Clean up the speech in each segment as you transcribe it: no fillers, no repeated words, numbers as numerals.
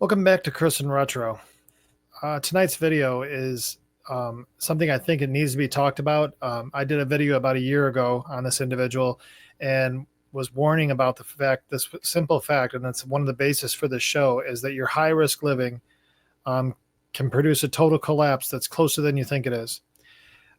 Welcome back to Chris and Retro. Tonight's video is something I think it needs to be talked about. I did a video about a year ago on this individual and was warning about the fact, this simple fact, and that's one of the basis for this show, is that your high risk living can produce a total collapse that's closer than you think it is.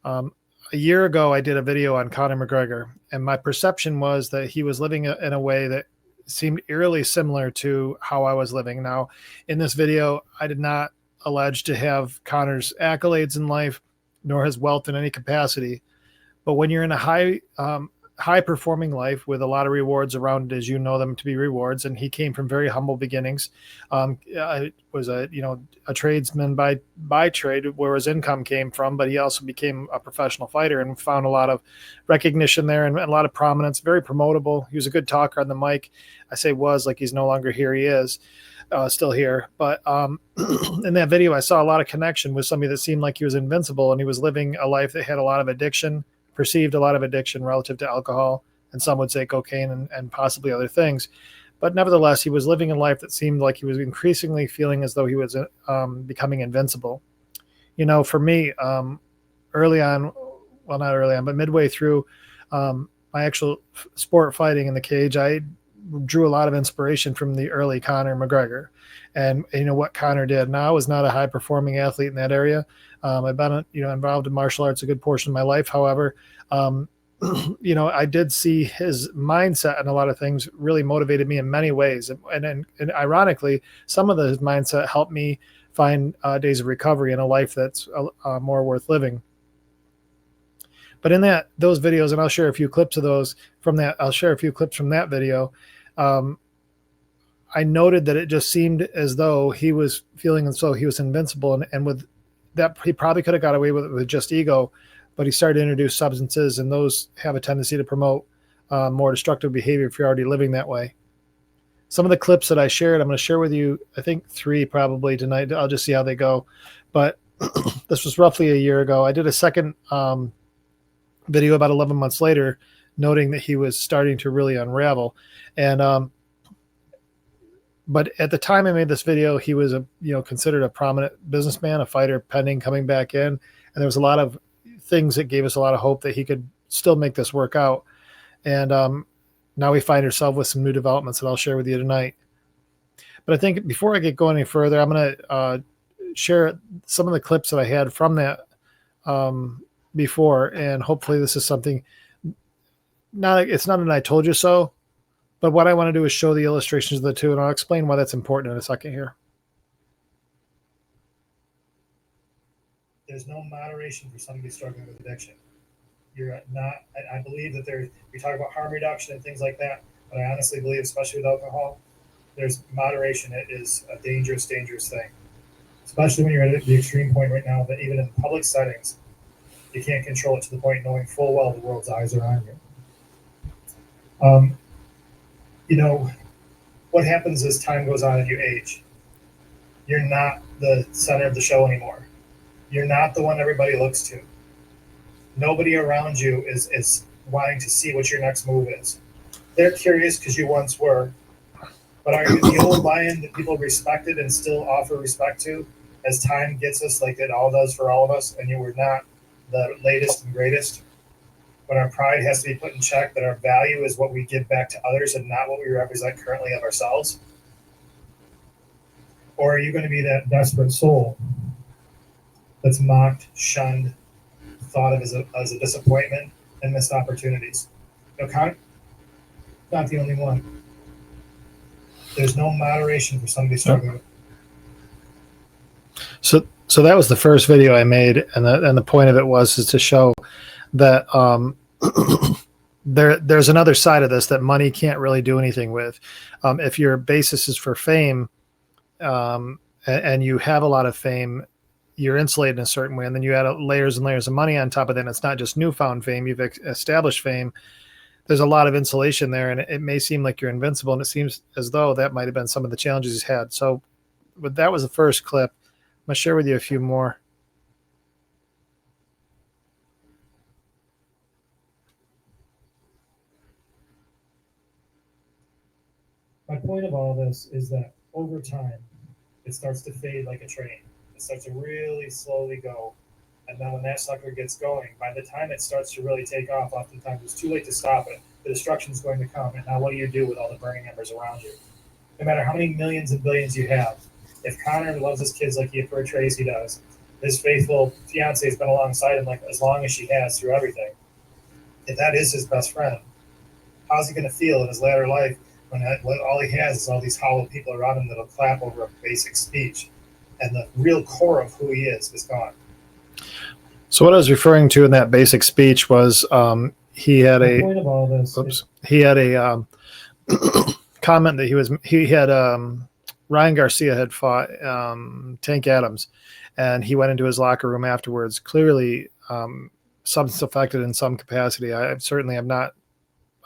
A year ago, I did a video on Conor McGregor, and my perception was that he was living in a way that seemed eerily similar to how I was living. Now, in this video, I did not allege to have Conor's accolades in life, nor his wealth in any capacity. But when you're in a high performing life with a lot of rewards around it, as you know them to be rewards, and he came from very humble beginnings. Was a tradesman by trade, where his income came from, but he also became a professional fighter and found a lot of recognition there and a lot of prominence. Very promotable. He was a good talker on the mic. I say was, like he's no longer here. He is still here, but in that video, I saw a lot of connection with somebody that seemed like he was invincible, and he was living a life that had a lot of addiction. Perceived a lot of addiction relative to alcohol, and some would say cocaine and possibly other things. But nevertheless, he was living a life that seemed like he was increasingly feeling as though he was becoming invincible. You know, for me, early on, well, not early on, but midway through my actual sport fighting in the cage, I drew a lot of inspiration from the early Conor McGregor. And you know what Conor did. Now, I was not a high performing athlete in that area. I've been involved in martial arts a good portion of my life. However, I did see his mindset and a lot of things really motivated me in many ways. And ironically, some of his mindset helped me find days of recovery and a life that's more worth living. But in those videos, and I'll share a few clips of those from that. I'll share a few clips from that video. I noted that it just seemed as though he was feeling as though he was invincible, and with that, he probably could have got away with it with just ego, but he started to introduce substances, and those have a tendency to promote more destructive behavior if you're already living that way. Some of the clips that I shared, I'm going to share with you, I think 3 probably tonight. I'll just see how they go. But this was roughly a year ago. I did a second video about 11 months later, noting that he was starting to really unravel. And but at the time I made this video, he was considered a prominent businessman, a fighter pending coming back in, and there was a lot of things that gave us a lot of hope that he could still make this work out. And now we find ourselves with some new developments that I'll share with you tonight. But I think before I get going any further, I'm going to share some of the clips that I had from that before, and hopefully this is something. It's not an "I told you so," but what I want to do is show the illustrations of the two, and I'll explain why that's important in a second here. There's no moderation for somebody struggling with addiction. You're not, I believe that we talk about harm reduction and things like that, but I honestly believe, especially with alcohol, there's moderation. It is a dangerous, dangerous thing, especially when you're at the extreme point right now that even in public settings, you can't control it to the point knowing full well the world's eyes are on you. What happens as time goes on and you age, you're not the center of the show anymore. You're not the one everybody looks to. Nobody around you is wanting to see what your next move is. They're curious because you once were, but are you the old lion that people respected and still offer respect to as time gets us, like it all does for all of us, and you were not the latest and greatest? When our pride has to be put in check, that our value is what we give back to others and not what we represent currently of ourselves? Or are you going to be that desperate soul that's mocked, shunned, thought of as a disappointment, and missed opportunities? Conor, not the only one. There's no moderation for somebody struggling. So that was the first video I made, and the point of it was to show that there's another side of this that money can't really do anything with. If your basis is for fame, and you have a lot of fame, you're insulated in a certain way, and then you add layers and layers of money on top of that. And it's not just newfound fame; you've established fame. There's a lot of insulation there, and it may seem like you're invincible, and it seems as though that might have been some of the challenges he's had. So, that was the first clip. I'm gonna share with you a few more. My point of all this is that over time, it starts to fade like a train. It starts to really slowly go. And then when that sucker gets going, by the time it starts to really take off, oftentimes it's too late to stop it. The destruction is going to come. And now what do you do with all the burning embers around you? No matter how many millions and billions you have, if Conor loves his kids like he portrays he does, his faithful fiance has been alongside him like as long as she has through everything. If that is his best friend, how's he going to feel in his latter life when all he has is all these hollow people around him that'll clap over a basic speech, and the real core of who he is gone. So what I was referring to in that basic speech was he had The point of all this. he had a comment that he had Ryan Garcia had fought Tank Adams, and he went into his locker room afterwards, clearly substance affected in some capacity. I certainly am not.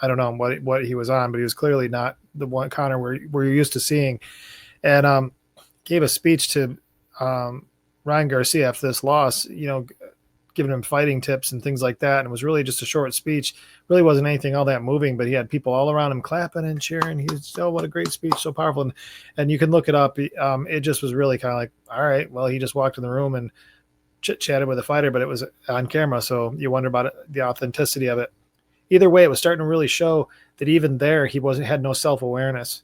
I don't know what he was on, but he was clearly not the one Conor we're used to seeing, and gave a speech to Ryan Garcia after this loss. Giving him fighting tips and things like that. And it was really just a short speech. Really wasn't anything all that moving, but he had people all around him clapping and cheering. He was, oh, what a great speech. So powerful. And you can look it up. It just was really kind of like, all right, well, he just walked in the room and chit chatted with a fighter, but it was on camera. So you wonder about the authenticity of it. Either way, it was starting to really show that even there, he had no self-awareness.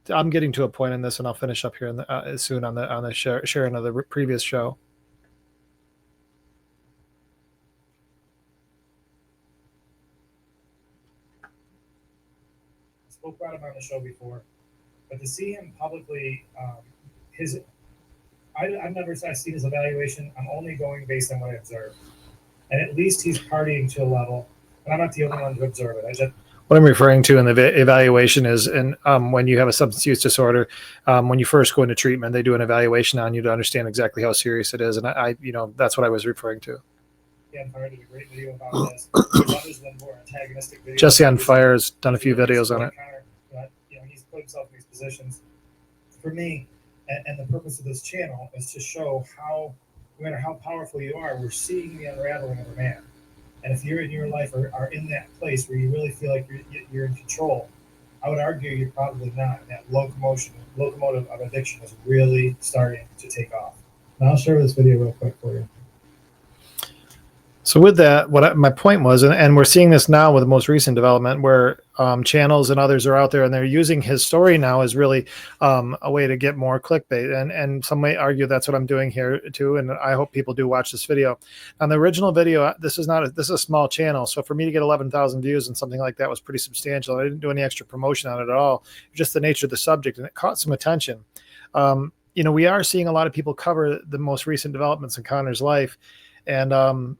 I'm getting to a point in this, and I'll finish up here soon on the sharing of the previous show. Spoke about him on the show before, but to see him publicly, I've never seen his evaluation. I'm only going based on what I observed, and at least he's partying to a level. And I'm not the only one to observe it. What I'm referring to in the evaluation is, and when you have a substance use disorder, when you first go into treatment, they do an evaluation on you to understand exactly how serious it is, and I that's what I was referring to. Yeah, Fire did a great video about this. There's others that more antagonistic videos. Jesse on Fire has done a few videos on it. But, he's put himself in these positions. For me, and the purpose of this channel is to show how, no matter how powerful you are, we're seeing the unraveling of a man. And if you're in your life are in that place where you really feel like you're in control, I would argue you're probably not. That locomotive of addiction is really starting to take off. And I'll share this video real quick for you. So with that, my point was, and we're seeing this now with the most recent development where channels and others are out there and they're using his story now as really a way to get more clickbait. And some may argue that's what I'm doing here too. And I hope people do watch this video. On the original video, this is a small channel. So for me to get 11,000 views and something like that was pretty substantial. I didn't do any extra promotion on it at all. Just the nature of the subject, and it caught some attention. We are seeing a lot of people cover the most recent developments in Conor's life. And,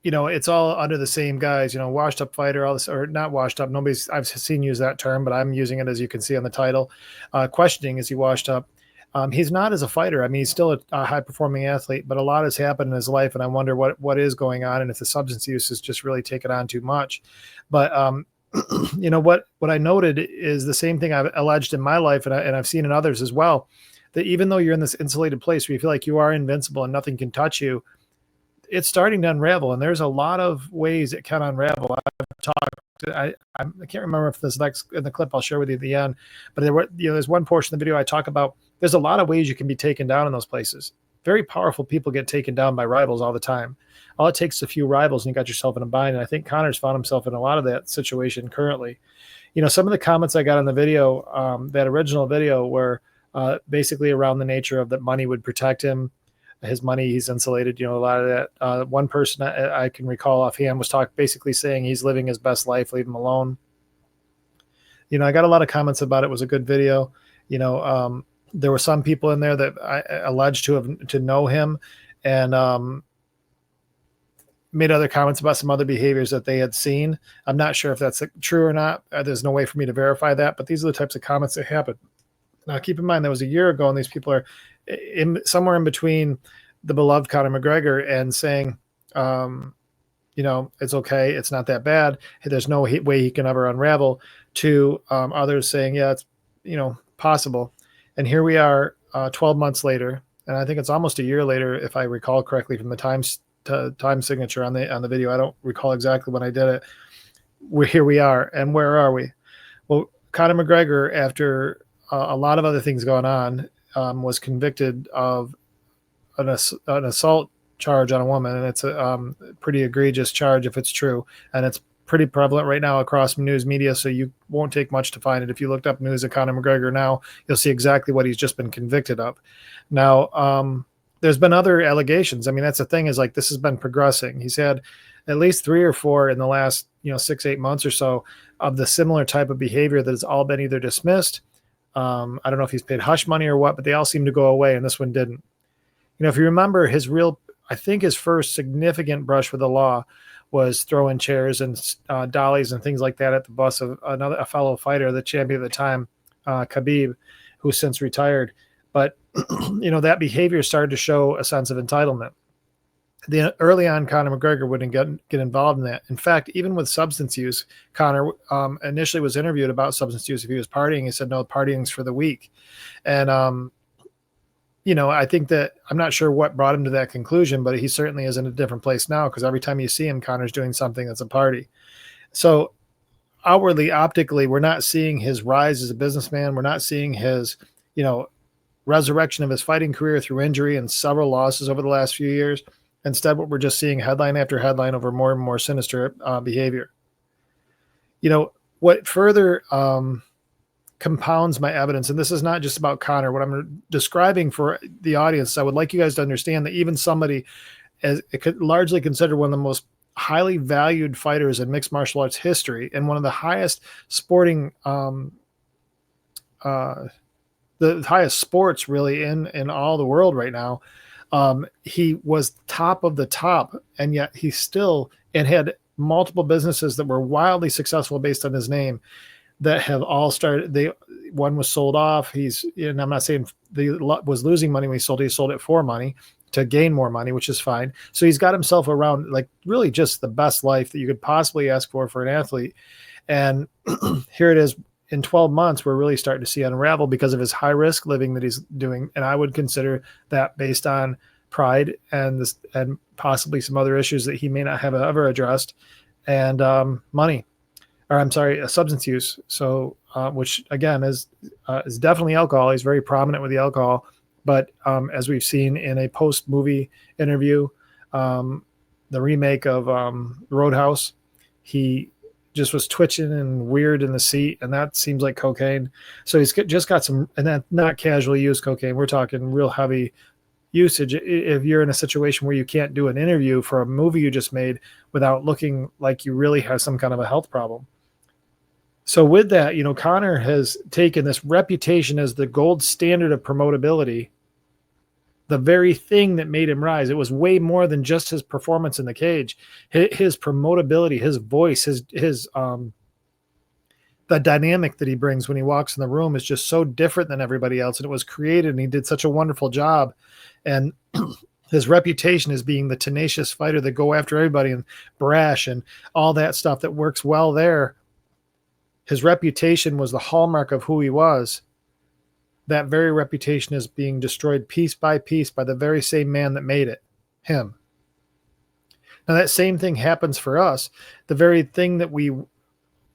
it's all under the same guys, washed up fighter, all this, or not washed up. I've seen use that term, but I'm using it as you can see on the title. Questioning, is he washed up? He's not as a fighter. I mean, he's still a high performing athlete, but a lot has happened in his life. And I wonder what is going on and if the substance use is just really taken on too much. But, what I noted is the same thing I've alleged in my life. And I've seen in others as well, that even though you're in this insulated place where you feel like you are invincible and nothing can touch you, it's starting to unravel, and there's a lot of ways it can unravel. I can't remember if this next in the clip I'll share with you at the end, but there's one portion of the video I talk about. There's a lot of ways you can be taken down in those places. Very powerful people get taken down by rivals all the time. All it takes is a few rivals, and you got yourself in a bind. And I think Conor's found himself in a lot of that situation currently. Some of the comments I got on the video, that original video, were basically around the nature of that money would protect him. His money, he's insulated, a lot of that. One person I can recall offhand was basically saying he's living his best life, leave him alone. I got a lot of comments about it. It was a good video. There were some people in there that I alleged to know him, and made other comments about some other behaviors that they had seen. I'm not sure if that's true or not. There's no way for me to verify that, but these are the types of comments that happen. Now, keep in mind that was a year ago, and these people are somewhere in between the beloved Conor McGregor and saying, it's okay, it's not that bad, hey, there's no way he can ever unravel, to others saying, yeah, it's possible. And here we are 12 months later, and I think it's almost a year later, if I recall correctly from the time signature on the video. I don't recall exactly when I did it. Here we are, and where are we? Well, Conor McGregor, after a lot of other things going on, was convicted of an assault charge on a woman, and it's a pretty egregious charge if it's true, and it's pretty prevalent right now across news media. So you won't take much to find it. If you looked up news of Conor McGregor now, you'll see exactly what he's just been convicted of. Now, there's been other allegations. I mean, that's the thing, is like, this has been progressing. He's had at least 3 or 4 in the last 6-8 months or so of the similar type of behavior that has all been either dismissed. I don't know if he's paid hush money or what, but they all seem to go away, and this one didn't. If you remember, I think his first significant brush with the law was throwing chairs and dollies and things like that at the bus of a fellow fighter, the champion at the time, Khabib, who's since retired. But that behavior started to show a sense of entitlement. Early on, Conor McGregor wouldn't get involved in that. In fact, even with substance use, Conor initially was interviewed about substance use. If he was partying, he said, no, partying's for the weak. And I think that, I'm not sure what brought him to that conclusion, but he certainly is in a different place now, because every time you see him, Conor's doing something that's a party. So outwardly, optically, we're not seeing his rise as a businessman. We're not seeing his, resurrection of his fighting career through injury and several losses over the last few years. Instead, what we're just seeing headline after headline over more and more sinister behavior. What further compounds my evidence, and this is not just about Conor, what I'm describing for the audience, I would like you guys to understand that even somebody as it could largely considered one of the most highly valued fighters in mixed martial arts history, and one of the highest sporting the highest sports really in all the world right now, he was top of the top, and yet he still had multiple businesses that were wildly successful based on his name, that have all started. One was sold off. And I'm not saying he was losing money when he sold it for money to gain more money, which is fine. So he's got himself around, like, really just the best life that you could possibly ask for an athlete. And here it is, in 12 months, we're really starting to see unravel because of his high risk living that he's doing. And I would consider that based on pride and possibly some other issues that he may not have ever addressed, and money. Or I'm sorry, substance use. So, which again is definitely alcohol. He's very prominent with the alcohol, but as we've seen in a post-movie interview, the remake of Roadhouse, he just was twitching and weird in the seat, and that seems like cocaine. So he's just got some, and that not casually used cocaine. We're talking real heavy usage. If you're in a situation where you can't do an interview for a movie you just made without looking like you really have some kind of a health problem. So with that, Conor has taken this reputation as the gold standard of promotability, the very thing that made him rise. It was way more than just his performance in the cage. His promotability, his voice, his the dynamic that he brings when he walks in the room is just so different than everybody else. And it was created, and he did such a wonderful job. And his reputation as being the tenacious fighter that go after everybody and brash and all that stuff that works well there. His reputation was the hallmark of who he was. That very reputation is being destroyed piece by piece by the very same man that made it, him. Now that same thing happens for us. The very thing that we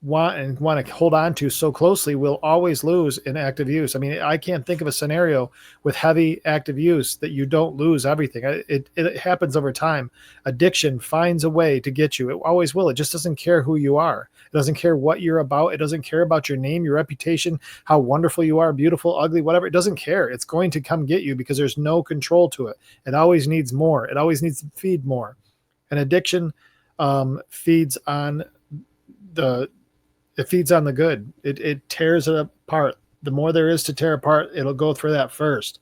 want to hold on to so closely will always lose in active use. I mean, I can't think of a scenario with heavy active use that you don't lose everything. It happens over time. Addiction finds a way to get you. It always will. It just doesn't care who you are. It doesn't care what you're about. It doesn't care about your name, your reputation, how wonderful you are, beautiful, ugly, whatever. It doesn't care. It's going to come get you because there's no control to it. It always needs more. It always needs to feed more. And addiction feeds on the good. It tears it apart. The more there is to tear apart, it'll go through that first.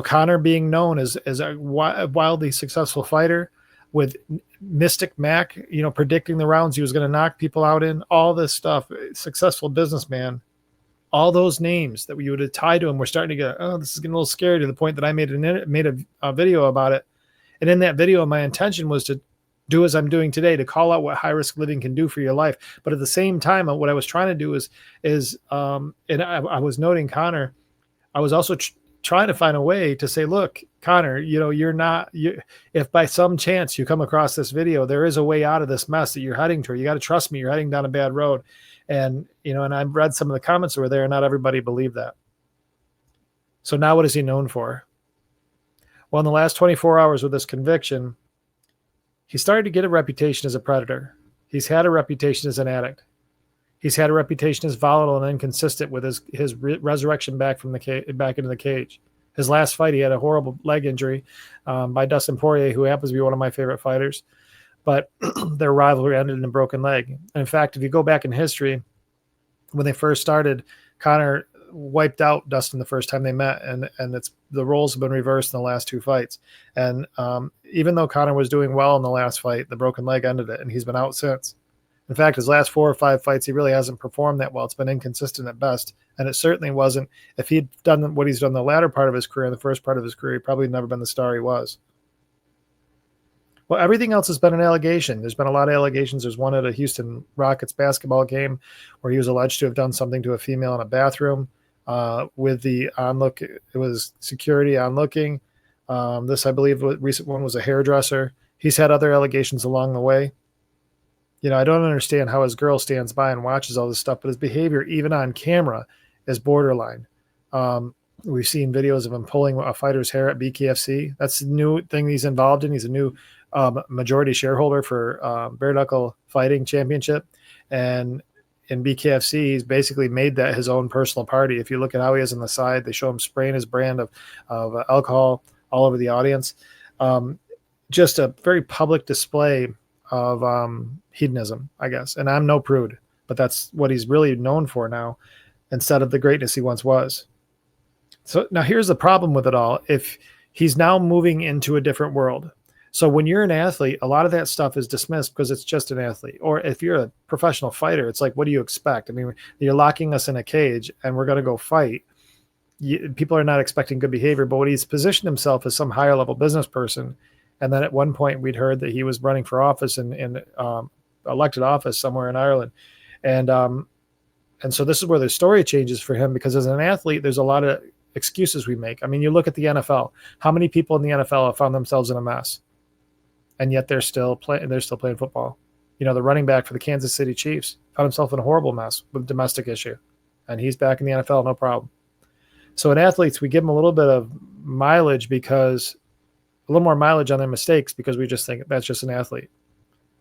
Conor being known as a wildly successful fighter with Mystic Mac, predicting the rounds he was going to knock people out in, all this stuff, successful businessman, all those names that we would have tied to him, we're starting to get, this is getting a little scary, to the point that I made a video about it. And in that video, my intention was to do as I'm doing today, to call out what high risk living can do for your life. But at the same time, what I was trying to do is and I was noting Conor. I was also trying to find a way to say, look, Conor, if by some chance you come across this video, there is a way out of this mess that you're heading to. You got to trust me, you're heading down a bad road. And, and I've read some of the comments that were there, and not everybody believed that. So now what is he known for? Well, in the last 24 hours with this conviction, he started to get a reputation as a predator. He's had a reputation as an addict. He's had a reputation as volatile and inconsistent with his resurrection back back into the cage. His last fight, he had a horrible leg injury by Dustin Poirier, who happens to be one of my favorite fighters. But their rivalry ended in a broken leg. And in fact, if you go back in history, when they first started, Conor wiped out Dustin the first time they met, and the roles have been reversed in the last two fights. And even though Conor was doing well in the last fight, the broken leg ended it, and he's been out since. In fact, his last 4 or 5 fights, he really hasn't performed that well. It's been inconsistent at best, and it certainly wasn't. If he'd done what he's done the latter part of his career and the first part of his career, he probably never been the star he was. Well, everything else has been an allegation. There's been a lot of allegations. There's one at a Houston Rockets basketball game where he was alleged to have done something to a female in a bathroom with the onlook. It was security onlooking. This, I believe, the recent one was a hairdresser. He's had other allegations along the way. I don't understand how his girl stands by and watches all this stuff, but his behavior, even on camera, is borderline. We've seen videos of him pulling a fighter's hair at BKFC. That's a new thing he's involved in. He's a new majority shareholder for Bare Knuckle Fighting Championship. And in BKFC, he's basically made that his own personal party. If you look at how he is on the side, they show him spraying his brand of alcohol all over the audience. Just a very public display of hedonism, I guess. And I'm no prude, but that's what he's really known for now, instead of the greatness he once was. So now here's the problem with it all. If he's now moving into a different world. So when you're an athlete, a lot of that stuff is dismissed because it's just an athlete. Or if you're a professional fighter, it's like, what do you expect? I mean, you're locking us in a cage and we're going to go fight. People are not expecting good behavior, but when he's positioned himself as some higher level business person, and then at one point we'd heard that he was running for office in elected office somewhere in Ireland. And so this is where the story changes for him, because as an athlete, there's a lot of excuses we make. I mean, you look at the NFL, how many people in the NFL have found themselves in a mess, and yet they're still playing football. The running back for the Kansas City Chiefs found himself in a horrible mess with a domestic issue, and he's back in the NFL, no problem. So in athletes, we give them a little bit of mileage, because a little more mileage on their mistakes, because we just think that's just an athlete.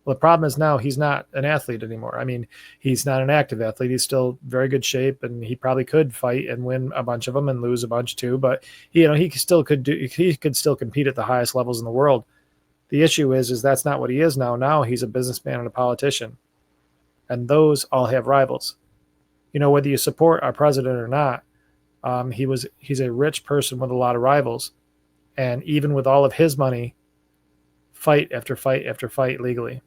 Well, the problem is now he's not an athlete anymore. I mean, he's not an active athlete. He's still very good shape, and he probably could fight and win a bunch of them and lose a bunch too. But he could still compete at the highest levels in the world. The issue is that's not what he is now. Now he's a businessman and a politician, and those all have rivals. Whether you support our president or not, he's a rich person with a lot of rivals, and even with all of his money, fight after fight after fight legally.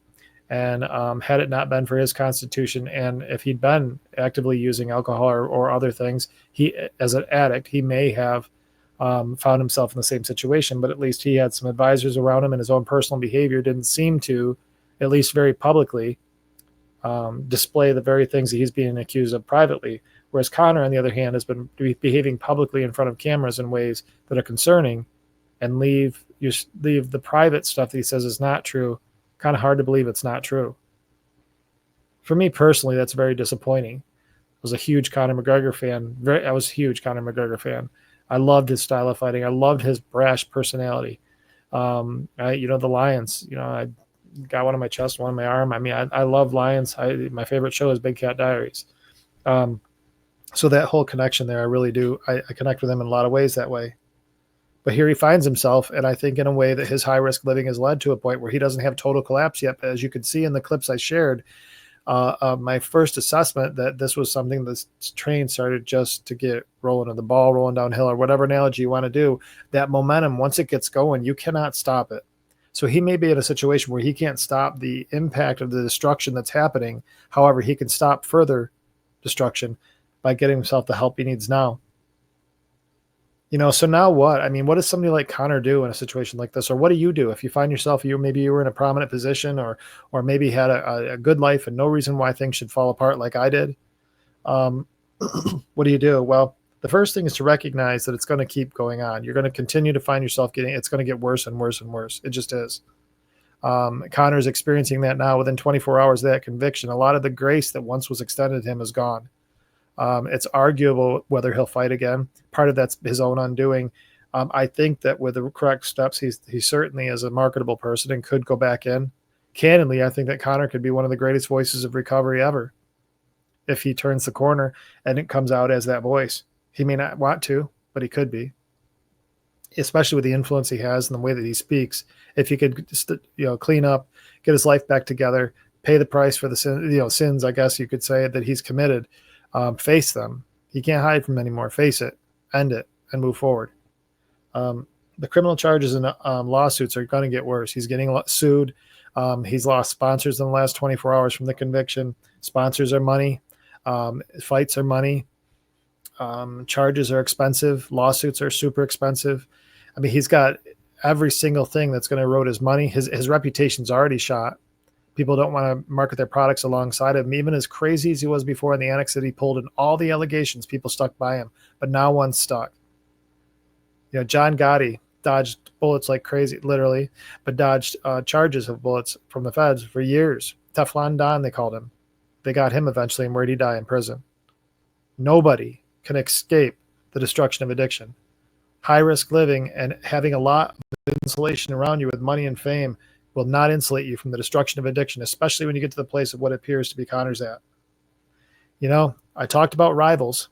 And had it not been for his constitution, and if he'd been actively using alcohol or other things, he, as an addict, he may have found himself in the same situation. But at least he had some advisors around him, and his own personal behavior didn't seem to, at least very publicly, display the very things that he's being accused of privately. Whereas Conor, on the other hand, has been behaving publicly in front of cameras in ways that are concerning, and leave the private stuff that he says is not true. Kind of hard to believe it's not true. For me personally, that's very disappointing. I was a huge Conor McGregor fan. I was a huge Conor McGregor fan. I loved his style of fighting. I loved his brash personality. The lions. I got one on my chest, one on my arm. I mean, I love lions. My favorite show is Big Cat Diaries. So that whole connection there, I really do. I connect with him in a lot of ways that way. But here he finds himself, and I think in a way that his high-risk living has led to a point where he doesn't have total collapse yet. But as you can see in the clips I shared, my first assessment that this was something this train started just to get rolling, or the ball rolling downhill, or whatever analogy you want to do, that momentum, once it gets going, you cannot stop it. So he may be in a situation where he can't stop the impact of the destruction that's happening. However, he can stop further destruction by getting himself the help he needs now. So now what? I mean, what does somebody like Conor do in a situation like this? Or what do you do if you find yourself, maybe you were in a prominent position, or maybe had a good life and no reason why things should fall apart like I did? What do you do? Well, The first thing is to recognize that it's going to keep going on. You're going to continue to find yourself it's going to get worse and worse and worse. It just is. Conor's experiencing that now within 24 hours of that conviction. A lot of the grace that once was extended to him is gone. It's arguable whether he'll fight again. Part of that's his own undoing. I think that with the correct steps, he certainly is a marketable person and could go back in. Candidly, I think that Conor could be one of the greatest voices of recovery ever if he turns the corner and it comes out as that voice. He may not want to, but he could be, especially with the influence he has and the way that he speaks. If he could just, clean up, get his life back together, pay the price for the sins, I guess you could say, that he's committed, face them. He can't hide from anymore. Face it, end it, and move forward. The criminal charges and lawsuits are going to get worse. He's getting sued. He's lost sponsors in the last 24 hours from the conviction. Sponsors are money. Fights are money. Charges are expensive. Lawsuits are super expensive. I mean, he's got every single thing that's going to erode his money. His reputation's already shot. People don't want to market their products alongside him. Even as crazy as he was before in the annex that he pulled in all the allegations, people stuck by him, but now one's stuck. John Gotti dodged bullets like crazy, literally, but dodged charges of bullets from the feds for years. Teflon Don, they called him. They got him eventually, and where'd he die? In prison. Nobody can escape the destruction of addiction. High-risk living and having a lot of insulation around you with money and fame will not insulate you from the destruction of addiction, especially when you get to the place of what appears to be Conor's at. I talked about rivals,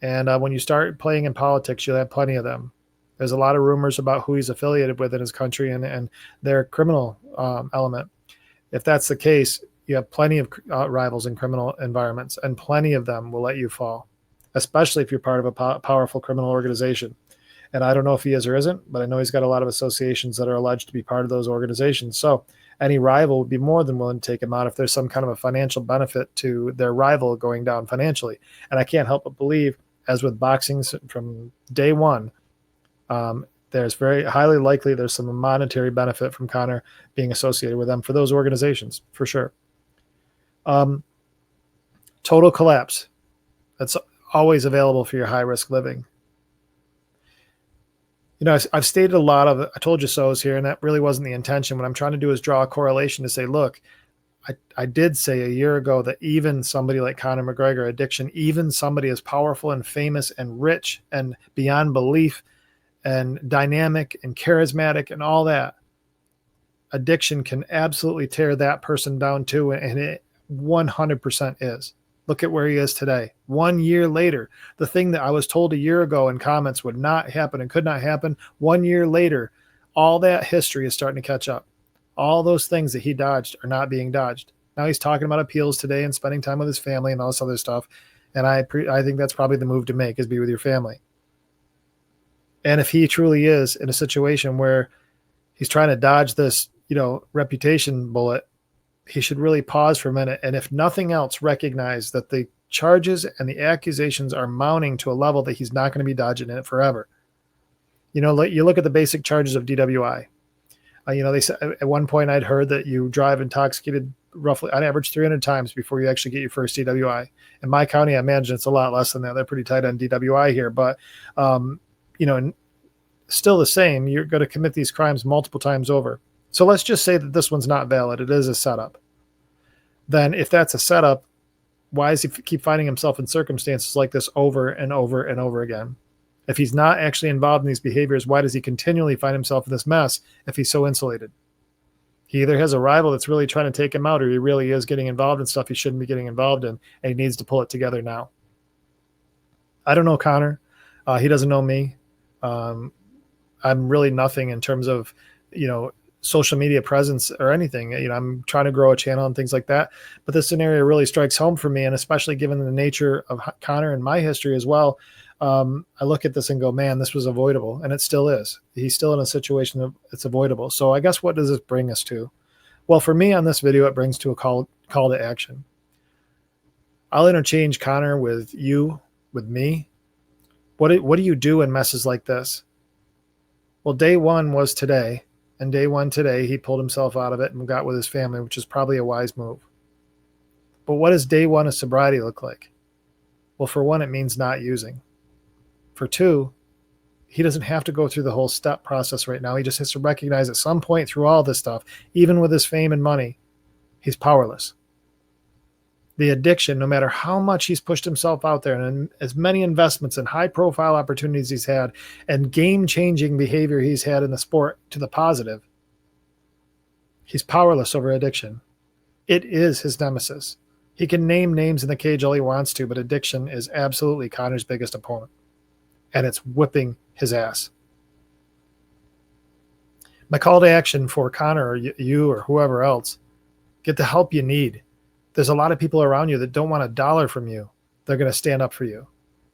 and when you start playing in politics, you'll have plenty of them. There's a lot of rumors about who he's affiliated with in his country and their criminal element. If that's the case, you have plenty of rivals in criminal environments, and plenty of them will let you fall, especially if you're part of a powerful criminal organization. And I don't know if he is or isn't, but I know he's got a lot of associations that are alleged to be part of those organizations. So any rival would be more than willing to take him out if there's some kind of a financial benefit to their rival going down financially. And I can't help but believe, as with boxing from day one, there's very highly likely there's some monetary benefit from Conor being associated with them for those organizations, for sure. Total collapse. That's always available for your high-risk living. I've stated a lot of I told you so's here, and that really wasn't the intention. What I'm trying to do is draw a correlation to say, look, I did say a year ago that even somebody like Conor McGregor, addiction, even somebody as powerful and famous and rich and beyond belief and dynamic and charismatic and all that, addiction can absolutely tear that person down too, and it 100% is. Look at where he is today. 1 year later, the thing that I was told a year ago in comments would not happen and could not happen, 1 year later, all that history is starting to catch up. All those things that he dodged are not being dodged. Now he's talking about appeals today and spending time with his family and all this other stuff. And I think that's probably the move to make, is be with your family. And if he truly is in a situation where he's trying to dodge this, reputation bullet, he should really pause for a minute. And if nothing else, recognize that the charges and the accusations are mounting to a level that he's not going to be dodging it forever. You look at the basic charges of DWI. They said at one point I'd heard that you drive intoxicated roughly on average 300 times before you actually get your first DWI. In my county, I imagine it's a lot less than that. They're pretty tight on DWI here, but still the same. You're going to commit these crimes multiple times over. So let's just say that this one's not valid. It is a setup. Then if that's a setup, why does he keep finding himself in circumstances like this over and over and over again? If he's not actually involved in these behaviors, why does he continually find himself in this mess if he's so insulated? He either has a rival that's really trying to take him out, or he really is getting involved in stuff he shouldn't be getting involved in, and he needs to pull it together now. I don't know Conor. He doesn't know me. I'm really nothing in terms of, social media presence or anything. I'm trying to grow a channel and things like that. But this scenario really strikes home for me, and especially given the nature of Conor and my history as well. I look at this and go, man, this was avoidable, and it still is. He's still in a situation that it's avoidable. So I guess what does this bring us to? Well, for me on this video, it brings to a call to action. I'll interchange Conor with you, with me. What do you do in messes like this? Well, day one was today. And day one today, he pulled himself out of it and got with his family, which is probably a wise move. But what does day one of sobriety look like? Well, for one, it means not using. For two, he doesn't have to go through the whole step process right now. He just has to recognize at some point through all this stuff, even with his fame and money, he's powerless. The addiction, no matter how much he's pushed himself out there and as many investments and high profile opportunities he's had and game changing behavior he's had in the sport to the positive, he's powerless over addiction. It is his nemesis. He can name names in the cage all he wants to, but addiction is absolutely Conor's biggest opponent. And it's whipping his ass. My call to action for Conor or you or whoever else, get the help you need. There's a lot of people around you that don't want a dollar from you. They're going to stand up for you.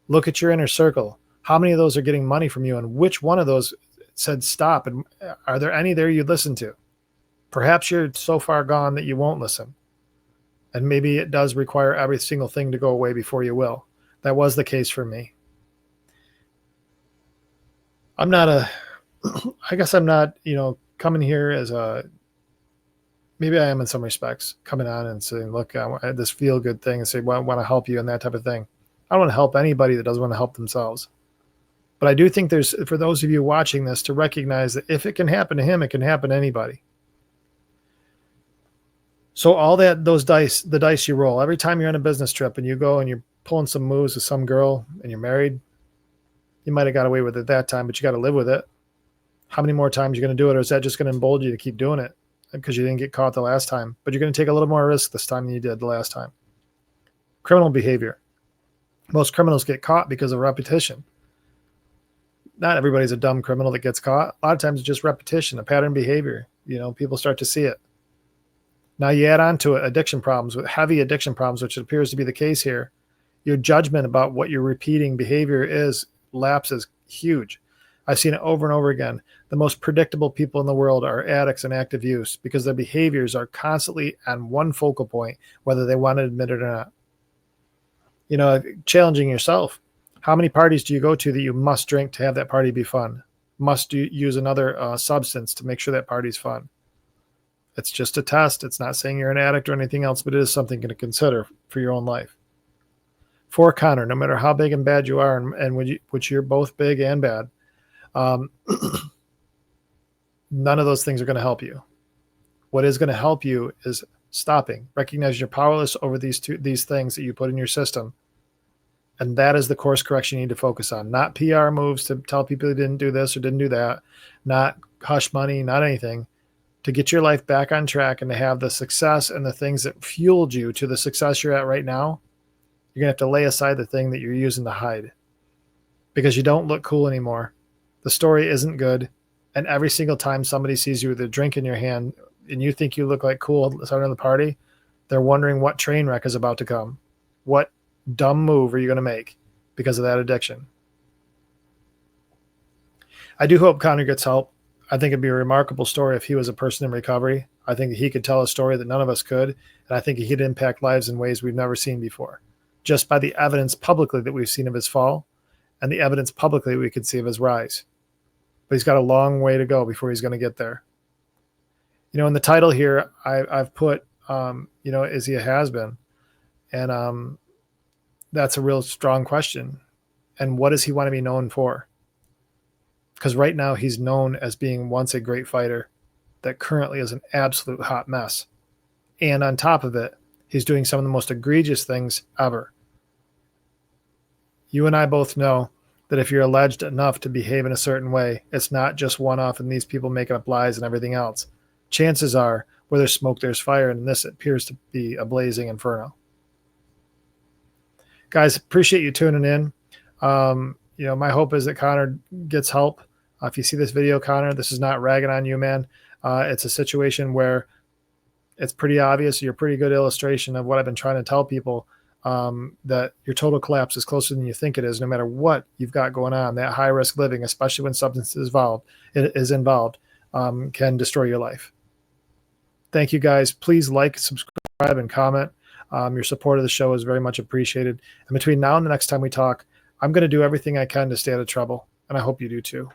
Look at your inner circle. How many of those are getting money from you, and which one of those said stop? And are there any there you'd listen to? Perhaps you're so far gone that you won't listen. And maybe it does require every single thing to go away before you will. That was the case for me. I guess I'm not, coming here as maybe I am in some respects, coming on and saying, look, I had this feel good thing and say, well, I want to help you and that type of thing. I don't want to help anybody that doesn't want to help themselves. But I do think there's, for those of you watching this, to recognize that if it can happen to him, it can happen to anybody. So all the dice you roll, every time you're on a business trip and you go and you're pulling some moves with some girl and you're married, you might have got away with it that time, but you got to live with it. How many more times you're going to do it, or is that just going to embolden you to keep doing it because you didn't get caught the last time? But you're going to take a little more risk this time than you did the last time. Criminal behavior. Most criminals get caught because of repetition. Not everybody's a dumb criminal that gets caught. A lot of times it's just repetition, a pattern behavior. People start to see it. Now you add on to it addiction problems, with heavy addiction problems, which appears to be the case here. Your judgment about what your repeating behavior is lapses huge. I've seen it over and over again. The most predictable people in the world are addicts and active use because their behaviors are constantly on one focal point, whether they want to admit it or not. Challenging yourself. How many parties do you go to that you must drink to have that party be fun? Must you use another substance to make sure that party's fun? It's just a test. It's not saying you're an addict or anything else, but it is something to consider for your own life. For Conor, no matter how big and bad you are, and which you're both big and bad, none of those things are going to help you. What is going to help you is stopping, recognize you're powerless over these things that you put in your system. And that is the course correction you need to focus on, not PR moves to tell people you didn't do this or didn't do that, not hush money, not anything. To get your life back on track and to have the success and the things that fueled you to the success you're at right now, you're going to have to lay aside the thing that you're using to hide because you don't look cool anymore. The story isn't good. And every single time somebody sees you with a drink in your hand and you think you look like cool starting the party, they're wondering what train wreck is about to come. What dumb move are you going to make because of that addiction? I do hope Conor gets help. I think it'd be a remarkable story if he was a person in recovery. I think he could tell a story that none of us could. And I think he could impact lives in ways we've never seen before, just by the evidence publicly that we've seen of his fall and the evidence publicly we could see of his rise. But he's got a long way to go before he's going to get there. In the title here, I've put, is he a has-been? And that's a real strong question. And what does he want to be known for? Because right now he's known as being once a great fighter that currently is an absolute hot mess. And on top of it, he's doing some of the most egregious things ever. You and I both know that if you're alleged enough to behave in a certain way, it's not just one-off and these people making up lies and everything else. Chances are, where there's smoke, there's fire, and this appears to be a blazing inferno. Guys, appreciate you tuning in. My hope is that Conor gets help. If you see this video, Conor, this is not ragging on you, man. It's a situation where it's pretty obvious. You're a pretty good illustration of what I've been trying to tell people, that your total collapse is closer than you think it is, no matter what you've got going on. That high-risk living, especially when substance is involved, can destroy your life. Thank you, guys. Please like, subscribe, and comment. Your support of the show is very much appreciated. And between now and the next time we talk, I'm going to do everything I can to stay out of trouble, and I hope you do too.